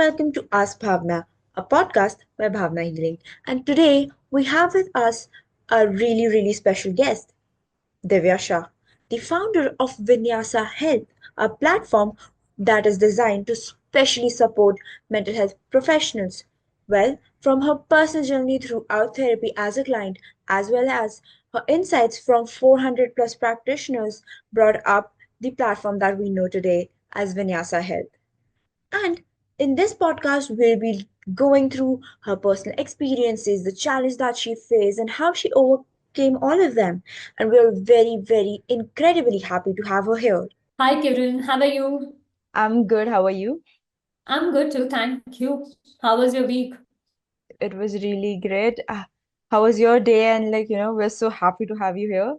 welcome to Ask Bhavna, a podcast by Bhavna Healing. And today we have with us a really special guest, Divya Shah, the founder of Vinyasa Health, a platform that is designed to specially support mental health professionals. Well, from her personal journey throughout therapy as a client, as well as her insights from 400 plus practitioners, brought up the platform that we know today as Vinyasa Health. And in this podcast, we'll be going through her personal experiences, the challenge that she faced, and how she overcame all of them. And we're very incredibly happy to have her here. Hi, Kiran. How are you? I'm good. How are you? I'm good too. Thank you. How was your week? It was really great. How was your day? And we're so happy to have you here.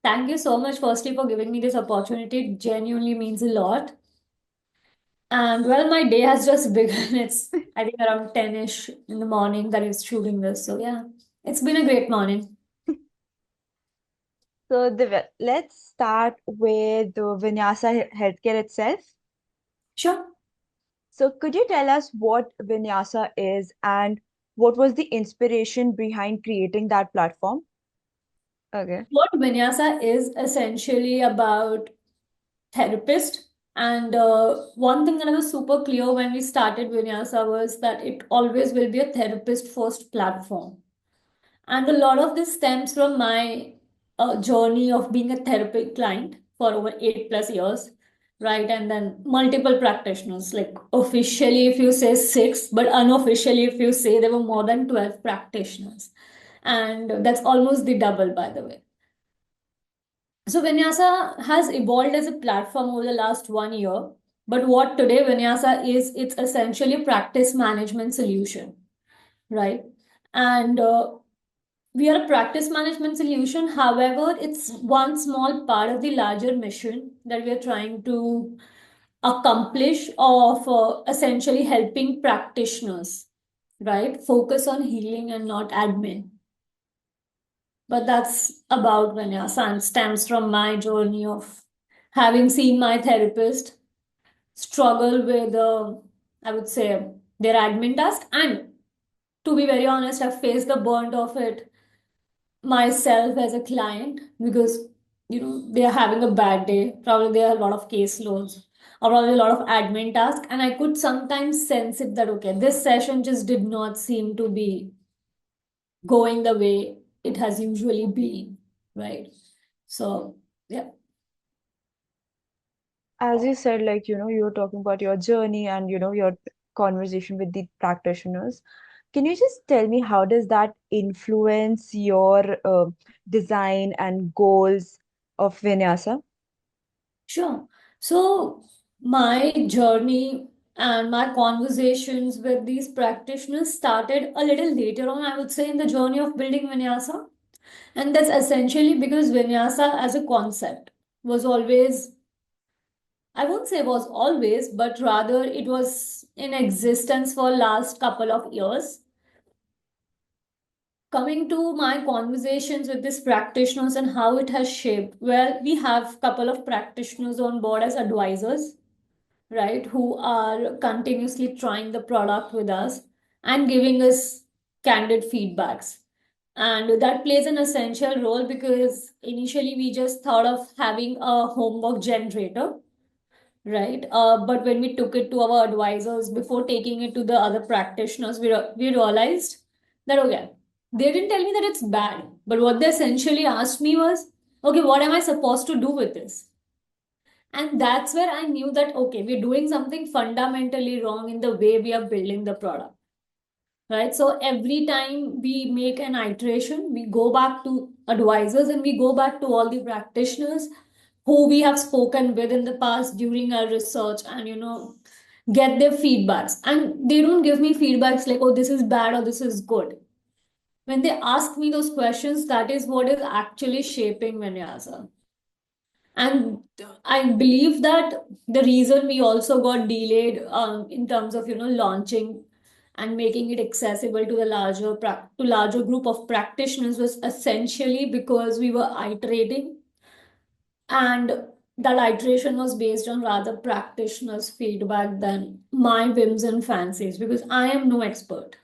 Thank you so much, firstly, for giving me this opportunity. It genuinely means a lot. And well, my day has just begun. It's, I think, around 10-ish in the morning that is shooting this. So, yeah, it's been a great morning. So, let's start with the Vinyasa Healthcare itself. Sure. So, could you tell us what Vinyasa is and what was the inspiration behind creating that platform? Okay. What Vinyasa is essentially about therapist. And one thing that I was super clear when we started Vinyasa was that it always will be a therapist first platform. And a lot of this stems from my journey of being a therapy client for over 8+ years, right? And then multiple practitioners, like officially, if you say six, but unofficially, if you say there were more than 12 practitioners. And that's almost the double, by the way. So Vinyasa has evolved as a platform over the last 1 year. But what today Vinyasa is, it's essentially a practice management solution, right? And we are a practice management solution. However, it's one small part of the larger mission that we are trying to accomplish of essentially helping practitioners, right? Focus on healing and not admin. But that's about Vinyasa and stems from my journey of having seen my therapist struggle with, I would say, their admin task. And to be very honest, I've faced the burnt of it myself as a client because they are having a bad day, probably there are a lot of caseloads or probably a lot of admin tasks, and I could sometimes sense it that okay, this session just did not seem to be going the way it has usually been, right? So yeah. As you said, you were talking about your journey and, your conversation with the practitioners. Can you just tell me how does that influence your design and goals of Vinyasa? Sure. So my journey and my conversations with these practitioners started a little later on, I would say, in the journey of building Vinyasa. And that's essentially because Vinyasa as a concept was always, I won't say was always, but rather it was in existence for last couple of years. Coming to my conversations with these practitioners and how it has shaped, well, we have couple of practitioners on board as advisors, right, who are continuously trying the product with us and giving us candid feedbacks. And that plays an essential role because initially we just thought of having a homework generator, right? But when we took it to our advisors before taking it to the other practitioners, we realized that, okay, they didn't tell me that it's bad, but what they essentially asked me was, okay, what am I supposed to do with this? And that's where I knew that, okay, we're doing something fundamentally wrong in the way we are building the product, right? So every time we make an iteration, we go back to advisors and we go back to all the practitioners who we have spoken with in the past during our research and, get their feedbacks. And they don't give me feedbacks like, oh, this is bad or this is good. When they ask me those questions, that is what is actually shaping Vinyasa. And I believe that the reason we also got delayed in terms of launching and making it accessible to the larger group of practitioners was essentially because we were iterating and that iteration was based on rather practitioners' feedback than my whims and fancies, because I am no expert,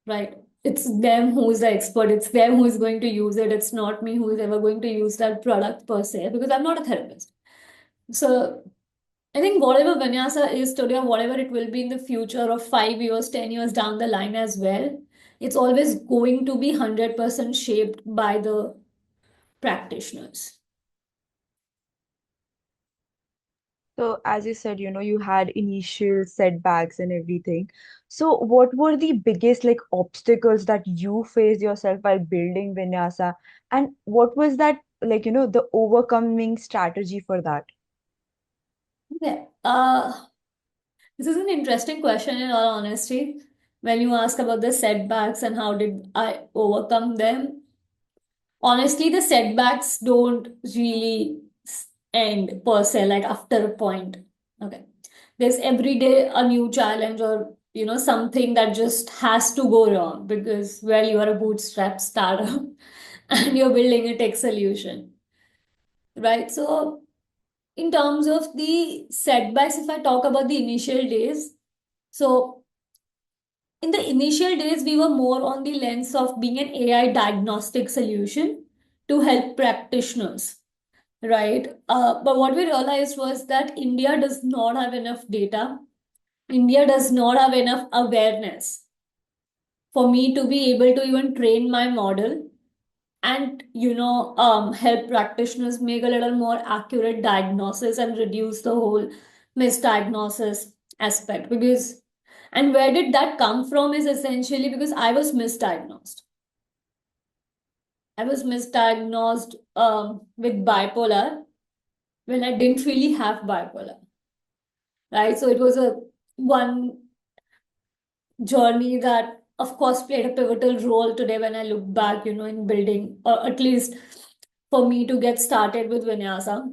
right? It's them who is the expert, it's them who is going to use it. It's not me who is ever going to use that product per se, because I'm not a therapist. So I think whatever Vinyasa is today, or whatever it will be in the future of 5 years, 10 years down the line as well, it's always going to be 100% shaped by the practitioners. So, as you said, you had initial setbacks and everything. So, what were the biggest like obstacles that you faced yourself while building Vinyasa? And what was that like, the overcoming strategy for that? Yeah. This is an interesting question in all honesty. When you ask about the setbacks and how did I overcome them, honestly, the setbacks don't really end per se, like after a point. Okay. There's every day a new challenge, or something that just has to go wrong because, well, you are a bootstrap startup and you're building a tech solution, right? So in terms of the setbacks, if I talk about the initial days, so in the initial days, we were more on the lens of being an AI diagnostic solution to help practitioners, right? But what we realized was that India does not have enough data. India does not have enough awareness for me to be able to even train my model and help practitioners make a little more accurate diagnosis and reduce the whole misdiagnosis aspect. Because, and where did that come from is essentially because I was misdiagnosed. I was misdiagnosed with bipolar when I didn't really have bipolar, right? So it was a one journey that of course played a pivotal role today when I look back, in building, or at least for me to get started with Vinyasa.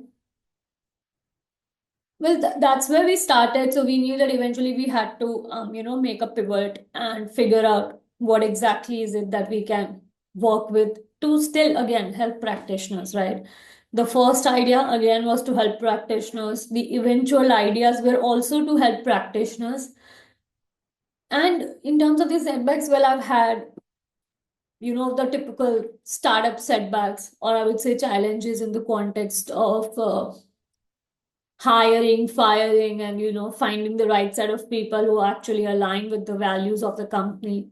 Well, that's where we started. So we knew that eventually we had to, make a pivot and figure out what exactly is it that we can work with to still, again, help practitioners, right? The first idea, again, was to help practitioners. The eventual ideas were also to help practitioners. And in terms of the setbacks, well, I've had, the typical startup setbacks, or I would say challenges in the context of hiring, firing, and finding the right set of people who actually align with the values of the company.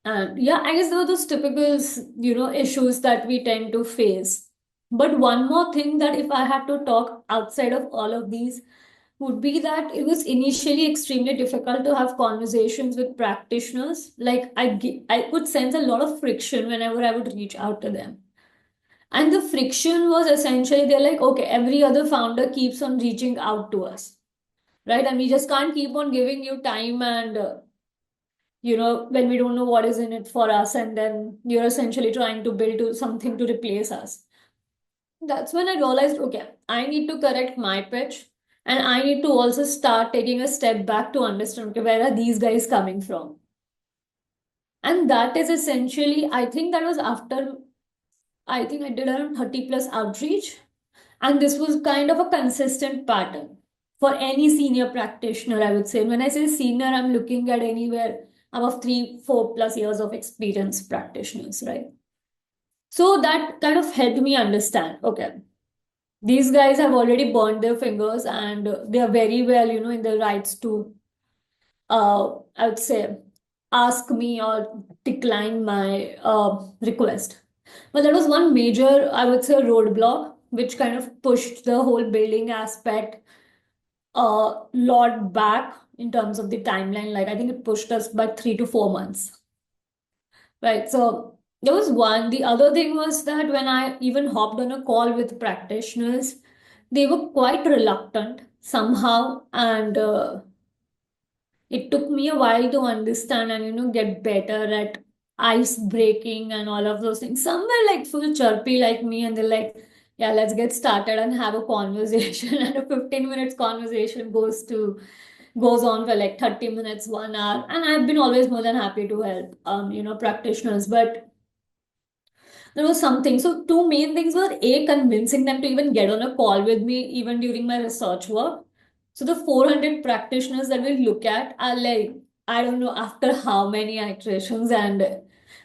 And yeah, I guess those are those typical, issues that we tend to face. But one more thing that if I had to talk outside of all of these would be that it was initially extremely difficult to have conversations with practitioners. Like I could sense a lot of friction whenever I would reach out to them. And the friction was essentially they're like, okay, every other founder keeps on reaching out to us, right? And we just can't keep on giving you time and, when we don't know what is in it for us, and then you're essentially trying to build something to replace us. That's when I realized, okay, I need to correct my pitch. And I need to also start taking a step back to understand, okay, where are these guys coming from? And that is essentially, I think that was after, I think I did around 30 plus outreach. And this was kind of a consistent pattern for any senior practitioner, I would say. And when I say senior, I'm looking at anywhere above 3, 4 plus years of experience practitioners, right? So that kind of helped me understand, okay, these guys have already burned their fingers and they are very well, in their rights to, I would say, ask me or decline my request. But that was one major, I would say, roadblock, which kind of pushed the whole building aspect a lot back in terms of the timeline. Like I think it pushed us by 3 to 4 months. Right. So there was one. The other thing was that when I even hopped on a call with practitioners, they were quite reluctant somehow. And it took me a while to understand and, get better at ice breaking and all of those things. Some were like full chirpy like me, and they're like, yeah, let's get started and have a conversation. And a 15 minutes conversation goes on for like 30 minutes, 1 hour. And I've been always more than happy to help practitioners. But there was something. So two main things were A, convincing them to even get on a call with me, even during my research work. So the 400 practitioners that we look at are like, I don't know after how many iterations. And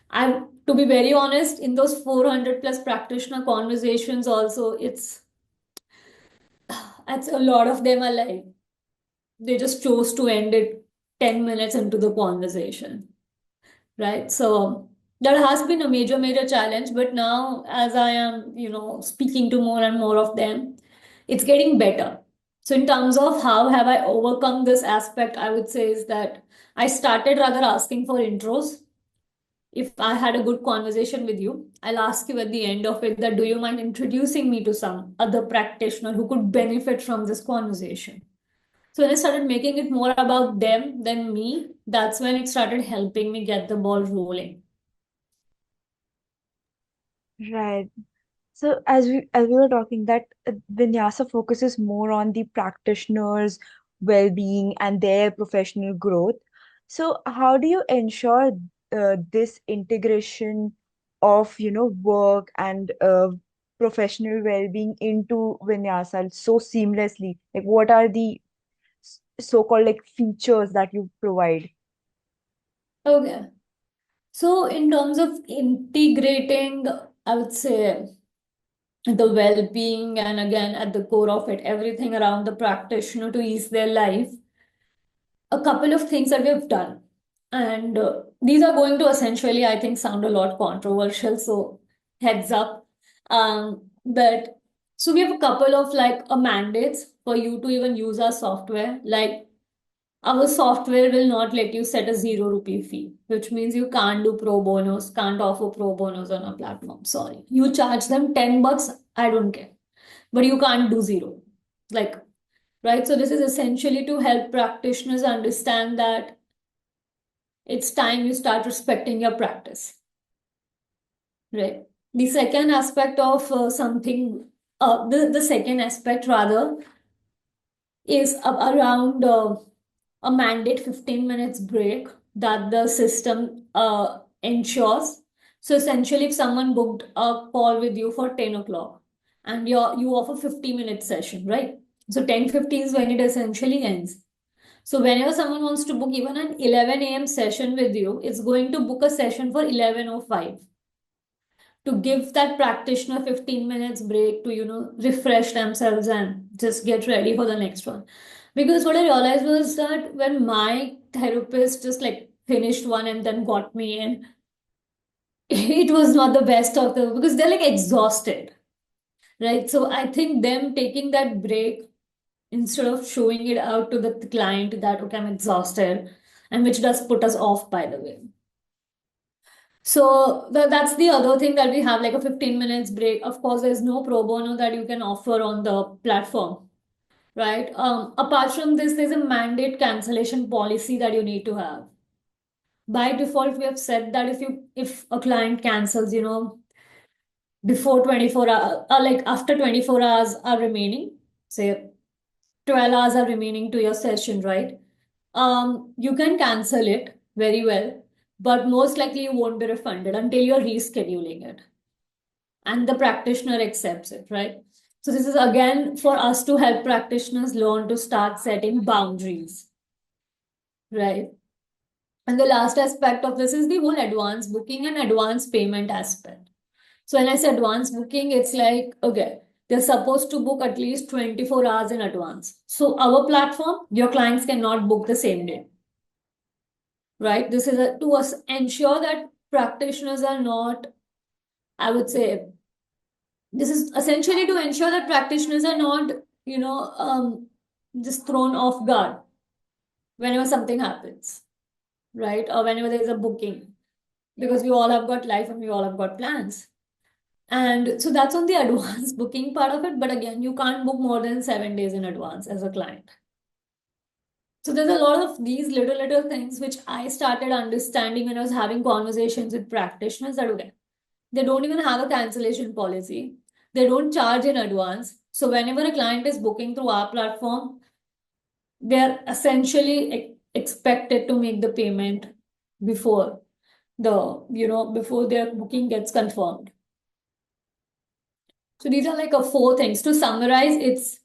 I, to be very honest, in those 400 plus practitioner conversations also, it's a lot of them are like, they just chose to end it 10 minutes into the conversation, right? So that has been a major challenge, but now as I am, speaking to more and more of them, it's getting better. So in terms of how have I overcome this aspect, I would say is that I started rather asking for intros. If I had a good conversation with you, I'll ask you at the end of it that do you mind introducing me to some other practitioner who could benefit from this conversation? So when I started making it more about them than me, that's when it started helping me get the ball rolling. Right. So as we were talking that Vinyasa focuses more on the practitioner's well-being and their professional growth. So how do you ensure this integration of work and professional well-being into Vinyasa so seamlessly? Like what are the so-called like features that you provide? Okay. So in terms of integrating, I would say the well-being and again at the core of it, everything around the practitioner to ease their life, a couple of things that we have done. And these are going to essentially, I think, sound a lot controversial. So heads up. But so we have a couple of like mandates for you to even use our software. Like our software will not let you set a 0 rupee fee, which means you can't do pro bonos, can't offer pro bonos on a platform. Sorry. You charge them $10, I don't care. But you can't do zero. Like, right? So this is essentially to help practitioners understand that it's time you start respecting your practice, right? The second aspect of the second aspect rather is around a mandate 15 minutes break that the system ensures. So essentially, if someone booked a call with you for 10 o'clock and you offer 50-minute session, right? So 10:50 is when it essentially ends. So whenever someone wants to book even an 11 a.m. session with you, it's going to book a session for 11:05 to give that practitioner 15 minutes break to, refresh themselves and just get ready for the next one. Because what I realized was that when my therapist just like finished one and then got me in, it was not the best of the because they're like exhausted, right? So I think them taking that break instead of showing it out to the client that okay, I'm exhausted, and which does put us off, by the way. So that's the other thing that we have like a 15 minutes break. Of course, there's no pro bono that you can offer on the platform, right? Apart from this, there's a mandate cancellation policy that you need to have. By default, we have said that if a client cancels, before 24 hours, like after 24 hours are remaining, say 12 hours are remaining to your session, right? You can cancel it very well, but most likely you won't be refunded until you're rescheduling it and the practitioner accepts it, right? So this is again for us to help practitioners learn to start setting boundaries, right? And the last aspect of this is the whole advance booking and advance payment aspect. So when I say advance booking, it's like, okay, they're supposed to book at least 24 hours in advance. So our platform, your clients cannot book the same day, right? This is to us ensure that practitioners are not, I would say, this is essentially to ensure that practitioners are not, just thrown off guard whenever something happens, right? Or whenever there's a booking, because we all have got life and we all have got plans. And so that's on the advance booking part of it. But again, you can't book more than 7 days in advance as a client. So there's a lot of these little things which I started understanding when I was having conversations with practitioners that okay, they don't even have a cancellation policy. They don't charge in advance. So whenever a client is booking through our platform, they're essentially expected to make the payment before before their booking gets confirmed. So these are like a four things. To summarize, it's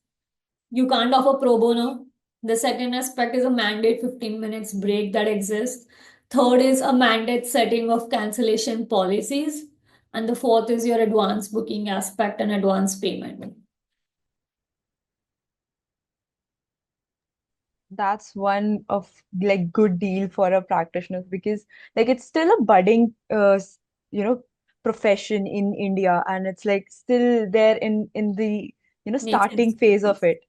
you can't offer pro bono. The second aspect is a mandate 15 minutes break that exists. Third is a mandate setting of cancellation policies. And the fourth is your advance booking aspect and advance payment. That's one of like good deal for a practitioner because like it's still a budding you know profession in India, and it's like still there in the Nascent starting phase of stages. it.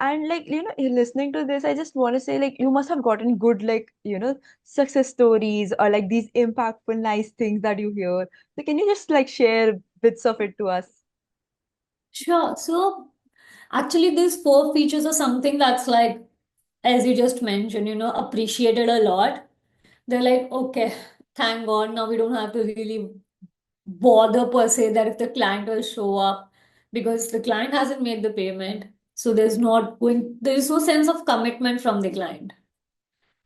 And like listening to this, I just want to say like you must have gotten good like success stories or like these impactful nice things that you hear. So can you just like share bits of it to us? Sure. So actually, these four features are something that's like, as you just mentioned, appreciated a lot. They're like, okay, thank God, now we don't have to really bother per se that if the client will show up because the client hasn't made the payment. So there's no sense of commitment from the client.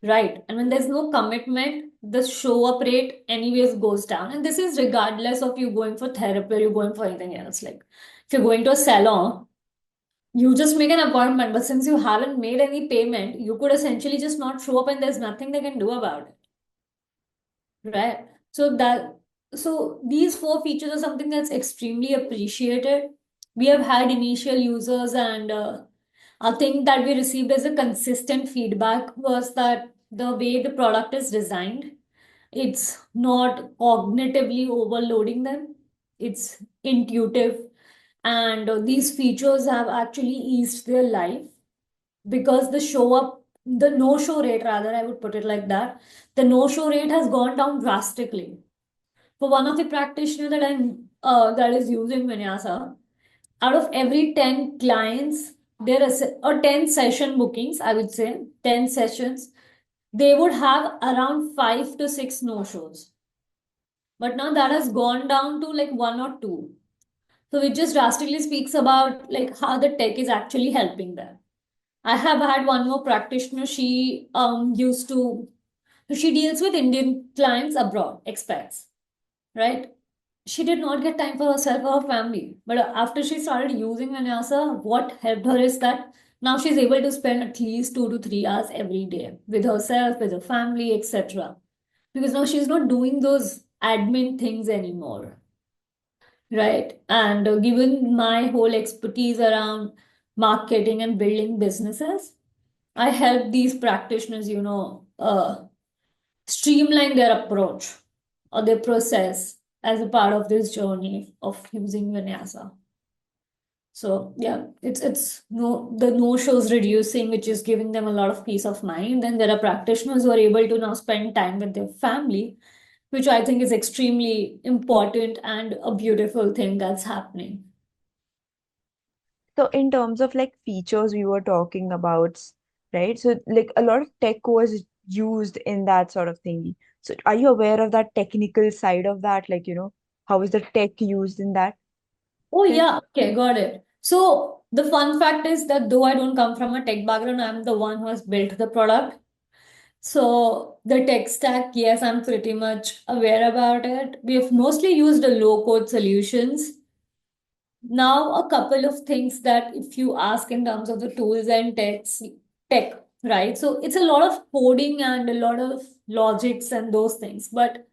Right. And when there's no commitment, the show up rate anyways goes down. And this is regardless of you going for therapy or you're going for anything else. Like if you're going to a salon, you just make an appointment, but since you haven't made any payment, you could essentially just not show up and there's nothing they can do about it. Right. So these four features are something that's extremely appreciated. We have had initial users and a thing that we received as a consistent feedback was that the way the product is designed, it's not cognitively overloading them. It's intuitive. And these features have actually eased their life because the no show rate, rather, I would put it like that, the no show rate has gone down drastically. For one of the practitioners that is using Vinyasa, out of every 10 clients, or 10 session bookings, I would say 10 sessions, they would have around 5 to 6 no shows. But now that has gone down to like one or two. So it just drastically speaks about like how the tech is actually helping them. I have had one more practitioner. She deals with Indian clients abroad, expats, right? She did not get time for herself or her family. But after she started using Vinyasa, what helped her is that now she's able to spend at least 2 to 3 hours every day with herself, with her family, etc. Because now she's not doing those admin things anymore, right? And given my whole expertise around marketing and building businesses, I help these practitioners, streamline their approach or their process as a part of this journey of using Vinyasa. So yeah, it's no the no shows reducing, which is giving them a lot of peace of mind. Then there are practitioners who are able to now spend time with their family, which I think is extremely important and a beautiful thing that's happening. So in terms of like features we were talking about, right? So like a lot of tech was used in that sort of thing. So are you aware of that technical side of that? Like, how is the tech used in that Oh thing? yeah, okay, got it. So the fun fact is that though I don't come from a tech background, I'm the one who has built the product. So the tech stack, yes, I'm pretty much aware about it. We have mostly used the low code solutions. Now, a couple of things that if you ask in terms of the tools and tech, right? So it's a lot of coding and a lot of logics and those things. But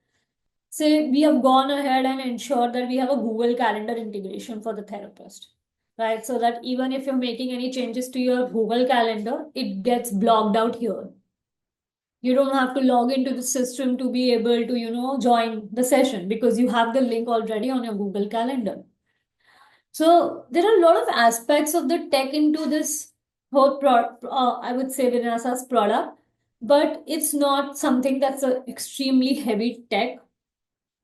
say we have gone ahead and ensured that we have a Google Calendar integration for the therapist, right? So that even if you're making any changes to your Google Calendar, it gets blocked out here. You don't have to log into the system to be able to, join the session because you have the link already on your Google Calendar. So there are a lot of aspects of the tech into this I would say Vinyasa's product, but it's not something that's a extremely heavy tech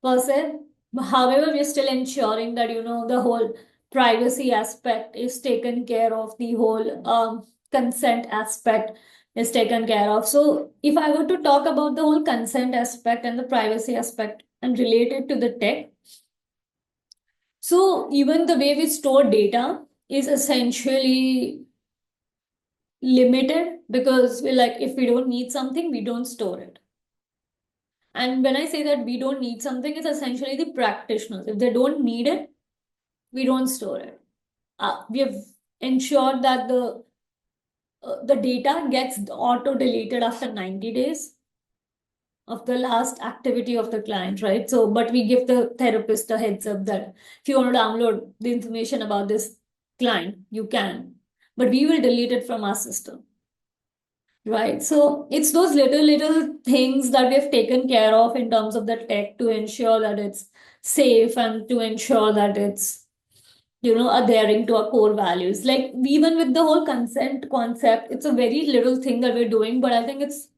per se. However, we're still ensuring that, the whole privacy aspect is taken care of, the whole consent aspect is taken care of. So if I were to talk about the whole consent aspect and the privacy aspect and relate it to the tech, so even the way we store data is essentially limited because we're like, if we don't need something, we don't store it. And when I say that we don't need something, it's essentially the practitioners. If they don't need it, We don't store it. We have ensured that the data gets auto deleted after 90 days of the last activity of the client, right? So, but we give the therapist a heads up that if you want to download the information about this client, you can, but we will delete it from our system, right? So it's those little things that we have taken care of in terms of the tech to ensure that it's safe and to ensure that it's adhering to our core values. Like even with the whole consent concept, it's a very little thing that we're doing, but I think it's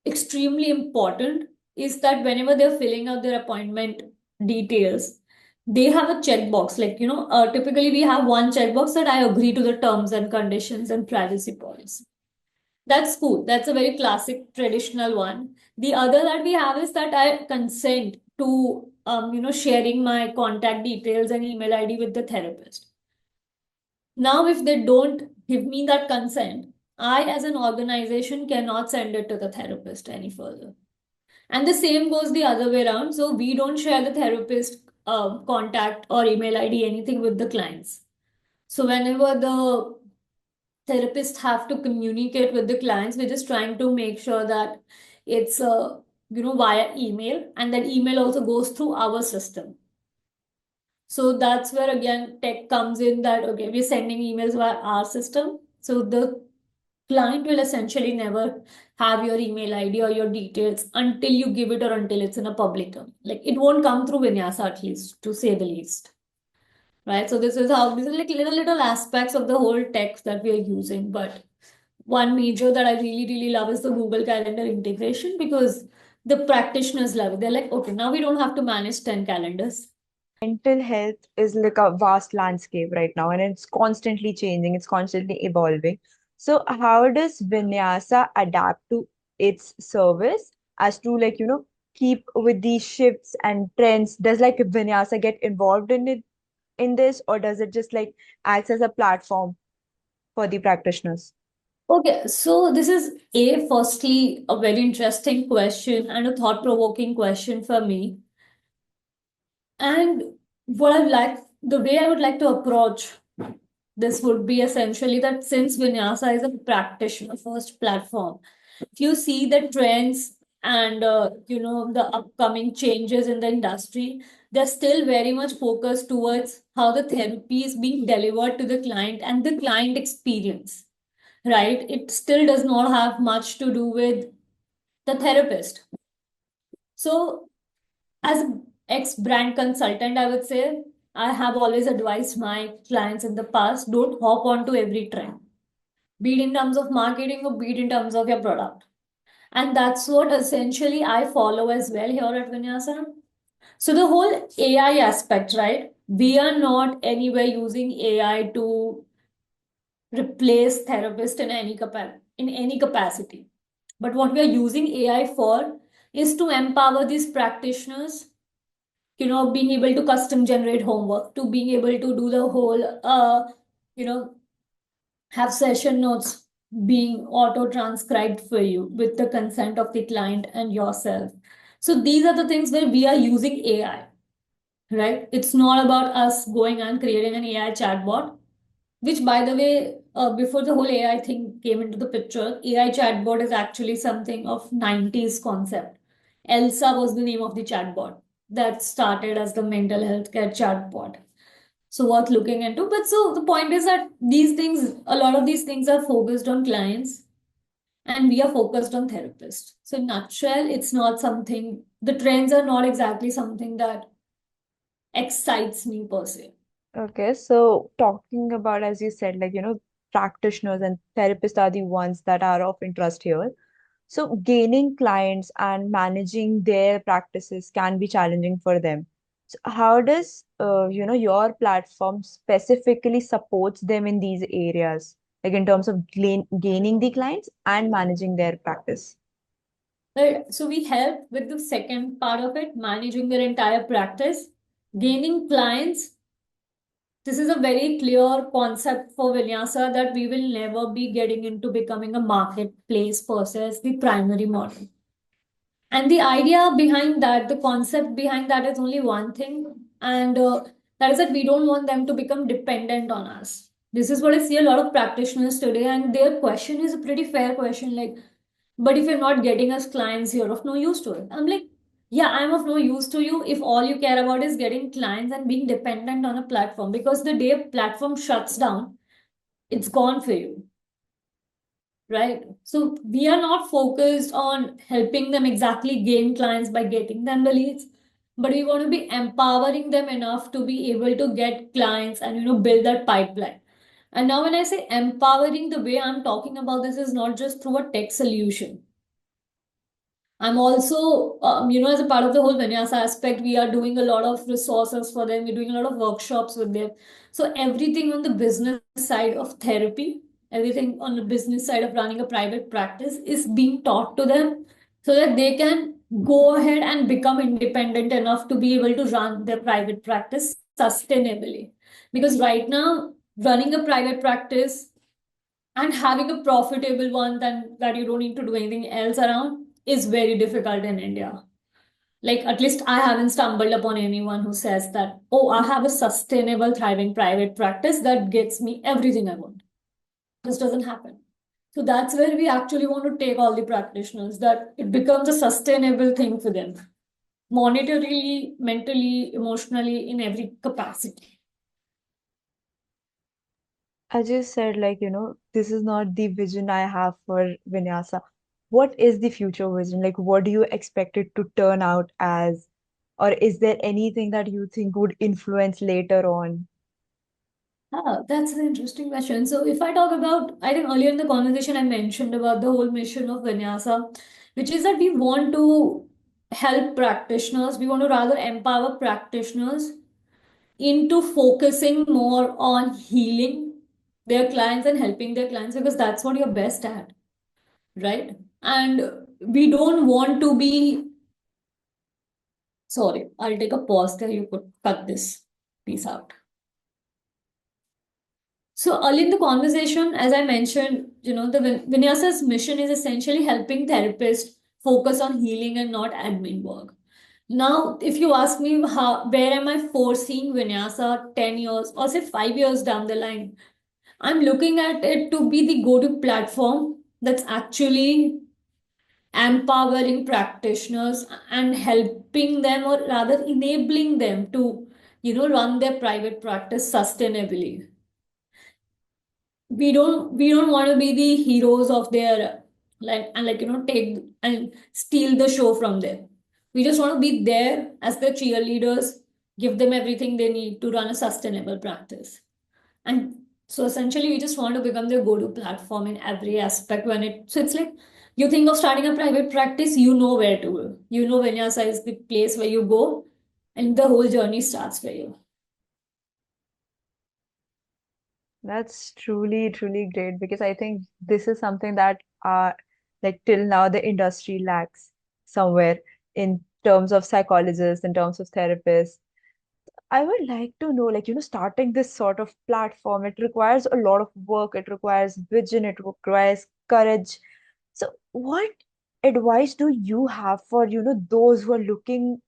extremely important is that whenever they're filling out their appointment details, they have a checkbox. Like, typically we have one checkbox that I agree to the terms and conditions and privacy policy. That's cool. That's a very classic traditional one. The other that we have is that I consent to sharing my contact details and email ID with the therapist. Now, if they don't give me that consent, I as an organization cannot send it to the therapist any further. And the same goes the other way around. So we don't share the therapist contact or email ID, anything with the clients. So whenever the therapists have to communicate with the clients, we're just trying to make sure that it's via email, and that email also goes through our system. So that's where again tech comes in, that okay, we're sending emails via our system. So the client will essentially never have your email ID or your details until you give it or until it's in a public domain. Like it won't come through Vinyasa, at least, to say the least. Right. So these are like little aspects of the whole tech that we are using. But one major that I really love is the Google Calendar integration, because the practitioners love it. They're like, okay, now we don't have to manage 10 calendars. Mental health is like a vast landscape right now, and it's constantly changing, it's constantly evolving. So how does Vinyasa adapt to its service as to keep with these shifts and trends? Does like Vinyasa get involved in it, in this, or does it just like acts as a platform for the practitioners? Okay, so this is firstly a very interesting question and a thought-provoking question for me. And the way I would like to approach this would be essentially that since Vinyasa is a practitioner first platform, if you see the trends and the upcoming changes in the industry, they're still very much focused towards how the therapy is being delivered to the client and the client experience, right? It still does not have much to do with the therapist. So as an ex-brand consultant, I would say I have always advised my clients in the past, don't hop onto every trend, be it in terms of marketing or be it in terms of your product. And that's what essentially I follow as well here at Vinyasa. So the whole AI aspect, right? We are not anywhere using AI to replace therapist in any capacity. But what we are using AI for is to empower these practitioners, being able to custom generate homework, to being able to do the whole, you know, have session notes being auto transcribed for you with the consent of the client and yourself. So these are the things where we are using AI, right? It's not about us going and creating an AI chatbot, which by the way, before the whole AI thing came into the picture, AI chatbot is actually something of 90s concept. Elsa was the name of the chatbot that started as the mental health care chatbot. So worth looking into. But so the point is that a lot of these things are focused on clients and we are focused on therapists. So in nutshell, it's not something, the trends are not exactly something that excites me per se. Okay, so talking about, as you said, practitioners and therapists are the ones that are of interest here. So gaining clients and managing their practices can be challenging for them. So how does your platform specifically supports them in these areas, like in terms of gaining the clients and managing their practice? Right. So we help with the second part of it, managing their entire practice, gaining clients. This is a very clear concept for Vinyasa that we will never be getting into becoming a marketplace per se as the primary model. And the idea behind that, the concept behind that is only one thing. And That is that we don't want them to become dependent on us. This is what I see a lot of practitioners today, and their question is a pretty fair question. Like, but if you're not getting us clients, you're of no use to it. I'm like, yeah, I'm of no use to you if all you care about is getting clients and being dependent on a platform. Because the day a platform shuts down, it's gone for you, right? So we are not focused on helping them exactly gain clients by getting them the leads, but we want to be empowering them enough to be able to get clients and build that pipeline. And now when I say empowering, the way I'm talking about this is not just through a tech solution. I'm also, as a part of the whole Vinyasa aspect, we are doing a lot of resources for them. We're doing a lot of workshops with them. So everything on the business side of therapy, everything on the business side of running a private practice is being taught to them so that they can go ahead and become independent enough to be able to run their private practice sustainably. Because right now, running a private practice and having a profitable one that you don't need to do anything else around is very difficult in India. Like, at least I haven't stumbled upon anyone who says that, oh, I have a sustainable, thriving private practice that gets me everything I want. This doesn't happen. So that's where we actually want to take all the practitioners, that it becomes a sustainable thing for them, monetarily, mentally, emotionally, in every capacity. As you said, like, this is not the vision I have for Vinyasa. What is the future vision? Like, what do you expect it to turn out as? Or is there anything that you think would influence later on? Ah, that's an interesting question. So, if I talk about, I think earlier in the conversation, I mentioned about the whole mission of Vinyasa, which is that we want to help practitioners, we want to rather empower practitioners into focusing more on healing their clients and helping their clients because that's what you're best at, right? And we don't want to be, sorry, I'll take a pause there. You could cut this piece out. So early in the conversation, as I mentioned, the Vinyasa's mission is essentially helping therapists focus on healing and not admin work. Now, if you ask me where am I foreseeing Vinyasa 10 years or say 5 years down the line, I'm looking at it to be the go-to platform that's actually empowering practitioners and helping them, or rather enabling them to, run their private practice sustainably. We don't want to be the heroes of their, take and steal the show from them. We just want to be there as the cheerleaders, give them everything they need to run a sustainable practice. And so essentially we just want to become their go-to platform in every aspect. So it's like, you think of starting a private practice, you know where to go. Vinyasa is the place where you go and the whole journey starts for you. That's truly, truly great because I think this is something that like till now the industry lacks somewhere in terms of psychologists, in terms of therapists. I would like to know, like, starting this sort of platform, it requires a lot of work, it requires vision, it requires courage. So, what advice do you have for, those who are looking,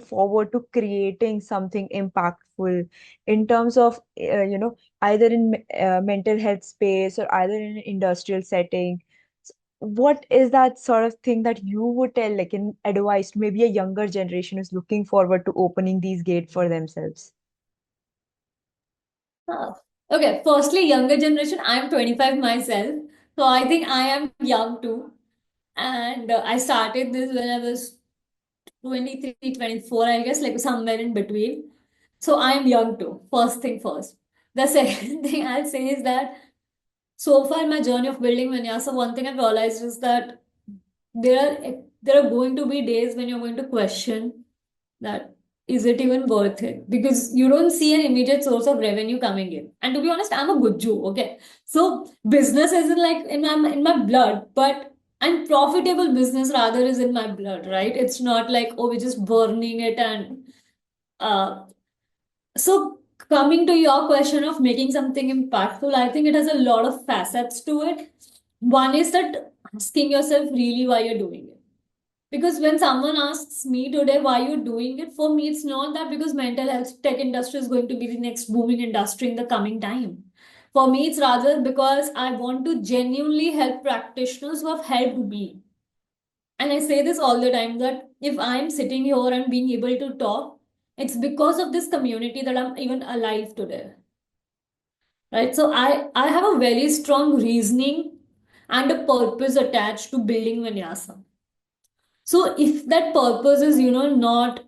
forward to creating something impactful in terms of, either in mental health space or either in an industrial setting? What is that sort of thing that you would tell, like in advice to maybe a younger generation who's looking forward to opening these gates for themselves? Ah, okay, firstly, younger generation, I'm 25 myself, so I think I am young too. And I started this when I was 23, 24, I guess, like somewhere in between. So I'm young too, first thing first. The second thing I'll say is that so far in my journey of building Vinyasa, one thing I've realized is that there are there are going to be days when you're going to question that is it even worth it, because you don't see an immediate source of revenue coming in. And to be honest, I'm a good Jew, okay? So business isn't like in my blood, but and profitable business rather is in my blood, right? It's not like, oh, we're just burning it. And uh so coming to your question of making something impactful, I think it has a lot of facets to it. One is that asking yourself really why you're doing it. Because when someone asks me today why you're doing it, for me, it's not that because mental health tech industry is going to be the next booming industry in the coming time. For me, it's rather because I want to genuinely help practitioners who have helped me. And I say this all the time that if I'm sitting here and being able to talk, it's because of this community that I'm even alive today. Right? So I have a very strong reasoning and a purpose attached to building Vinyasa. So if that purpose is, not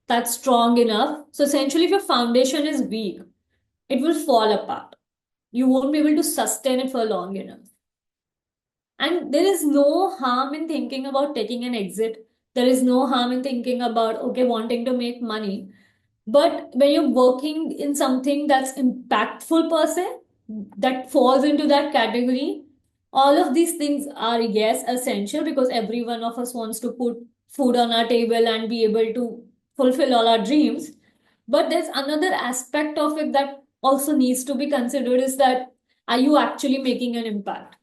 that strong enough, so essentially if your foundation is weak, it will fall apart. You won't be able to sustain it for long enough. And there is no harm in thinking about taking an exit. There is no harm in thinking about, okay, wanting to make money. But when you're working in something that's impactful per se, that falls into that category, all of these things are, yes, essential because every one of us wants to put food on our table and be able to fulfill all our dreams. But there's another aspect of it that also needs to be considered is that are you actually making an impact?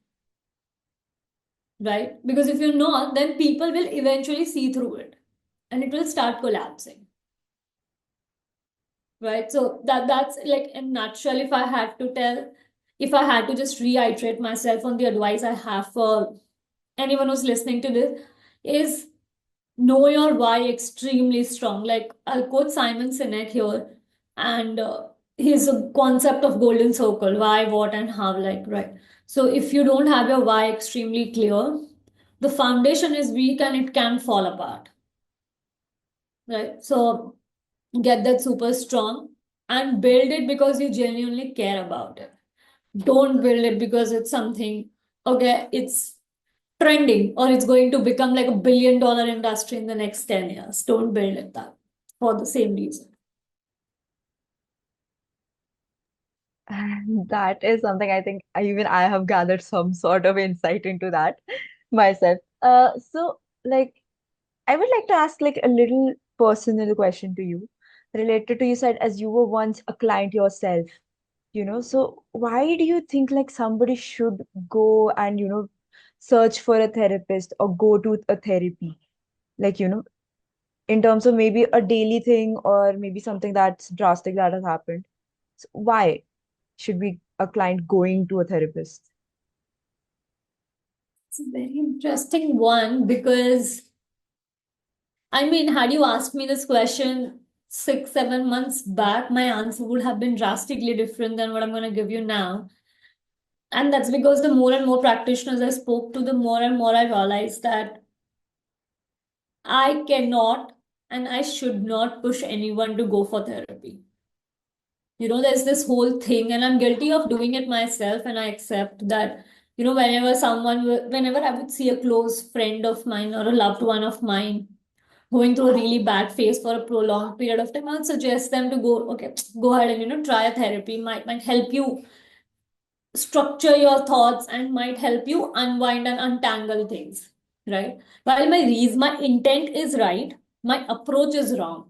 Right? Because if you're not, then people will eventually see through it and it will start collapsing. Right? So that's like in a nutshell, if I had to just reiterate myself on the advice I have for anyone who's listening to this, is know your why extremely strong. Like I'll quote Simon Sinek here, and his concept of golden circle: why, what, and how. Like right. So if you don't have your why extremely clear, the foundation is weak and it can fall apart. Right. So get that super strong and build it because you genuinely care about it. Don't build it because it's something, okay, it's trending or it's going to become like $1 billion industry in the next 10 years. Don't build it that for the same reason. And that is something I think even I have gathered some sort of insight into that myself. So like I would like to ask like a little personal question to you related to you said as you were once a client yourself, so why do you think like somebody should go and search for a therapist or go to a therapy? Like, in terms of maybe a daily thing or maybe something that's drastic that has happened. So why should be a client going to a therapist? It's a very interesting one because I mean, had you asked me this question 6, 7 months back, my answer would have been drastically different than what I'm going to give you now. And that's because the more and more practitioners I spoke to, the more and more I realized that I cannot and I should not push anyone to go for therapy. There's this whole thing, and I'm guilty of doing it myself, and I accept that, whenever I would see a close friend of mine or a loved one of mine going through a really bad phase for a prolonged period of time, I would suggest them to go, okay, go ahead and, try a therapy, might help you structure your thoughts and might help you unwind and untangle things, right? While my intent is right, my approach is wrong.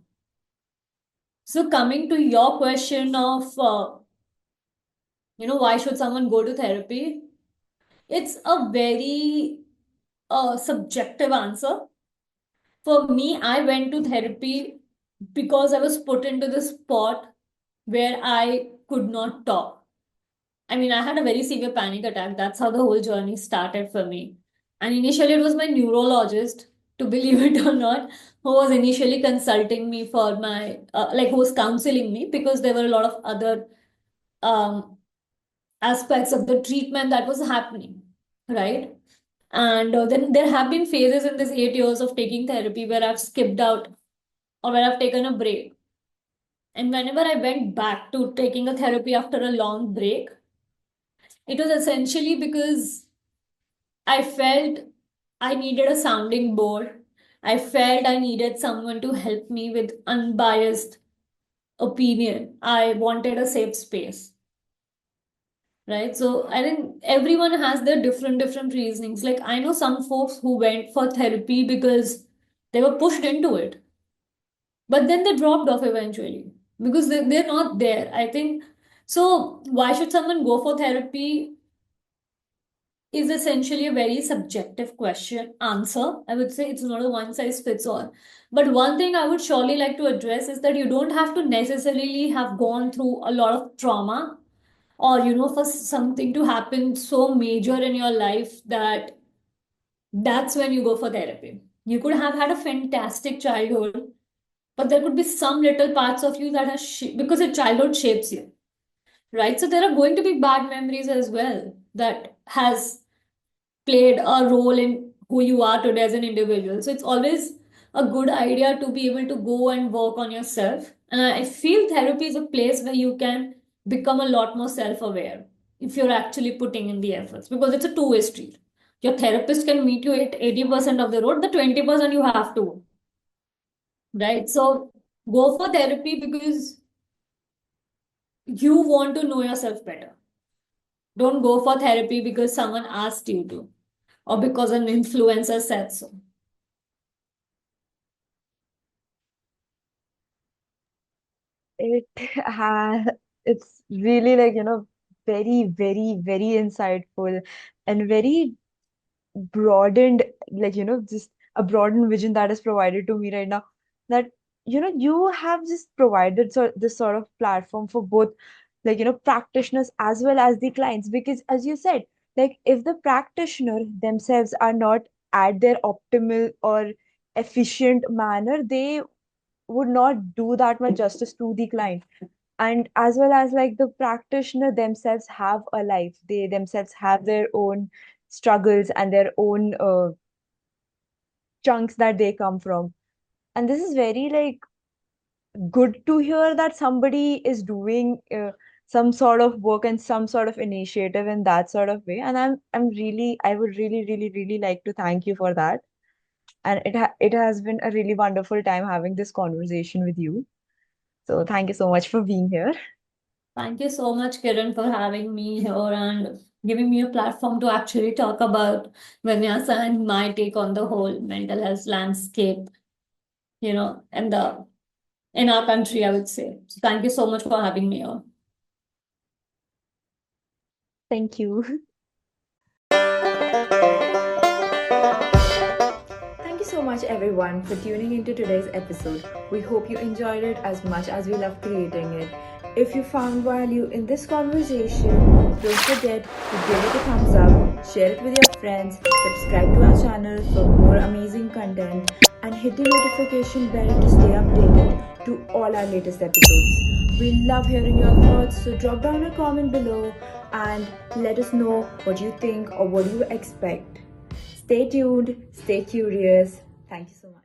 So coming to your question of, why should someone go to therapy? It's a very subjective answer. For me, I went to therapy because I was put into this spot where I could not talk. I mean, I had a very severe panic attack. That's how the whole journey started for me. And initially, it was my neurologist, to believe it or not, who was initially consulting me for who was counseling me because there were a lot of other um, aspects of the treatment that was happening, right? And then there have been phases in this 8 years of taking therapy where I've skipped out or where I've taken a break. And whenever I went back to taking a therapy after a long break, it was essentially because I felt I needed a sounding board. I felt I needed someone to help me with unbiased opinion. I wanted a safe space. Right. So I think everyone has their different reasonings. Like I know some folks who went for therapy because they were pushed into it, but then they dropped off eventually because they're not there. I think so. Why should someone go for therapy? is essentially a very subjective question answer. I would say it's not a one size fits all. But one thing I would surely like to address is that you don't have to necessarily have gone through a lot of trauma, or for something to happen so major in your life that that's when you go for therapy. You could have had a fantastic childhood, but there could be some little parts of you that has because your childhood shapes you, right? So there are going to be bad memories as well that has played a role in who you are today as an individual. So it's always a good idea to be able to go and work on yourself. And I feel therapy is a place where you can become a lot more self aware if you're actually putting in the efforts, because it's a two-way street. Your therapist can meet you at 80% of the road, the 20% you have to, right? So go for therapy because you want to know yourself better. Don't go for therapy because someone asked you to, or because an influencer said so. It has, it's really like, very, very, very insightful and very broadened, like, just a broadened vision that is provided to me right now. That, you have just provided this sort of platform for both, like, practitioners as well as the clients. Because as you said, like, if the practitioner themselves are not at their optimal or efficient manner, they would not do that much justice to the client. And as well as, like, the practitioner themselves have a life, they themselves have their own struggles and their own chunks that they come from. And this is very, like, good to hear that somebody is doing some sort of work and some sort of initiative in that sort of way. And I would really, really, really like to thank you for that. And it has been a really wonderful time having this conversation with you. So thank you so much for being here. Thank you so much, Kiran, for having me here and giving me a platform to actually talk about Vinyasa and my take on the whole mental health landscape, and the in our country, I would say. So thank you so much for having me here. Thank you. Thank you so much, everyone, for tuning into today's episode. We hope you enjoyed it as much as we love creating it. If you found value in this conversation, don't forget to give it a thumbs up, share it with your friends, subscribe to our channel for more amazing content, and hit the notification bell to stay updated to all our latest episodes. We love hearing your thoughts, so drop down a comment below and let us know what you think or what you expect. Stay tuned, stay curious. Thank you so much.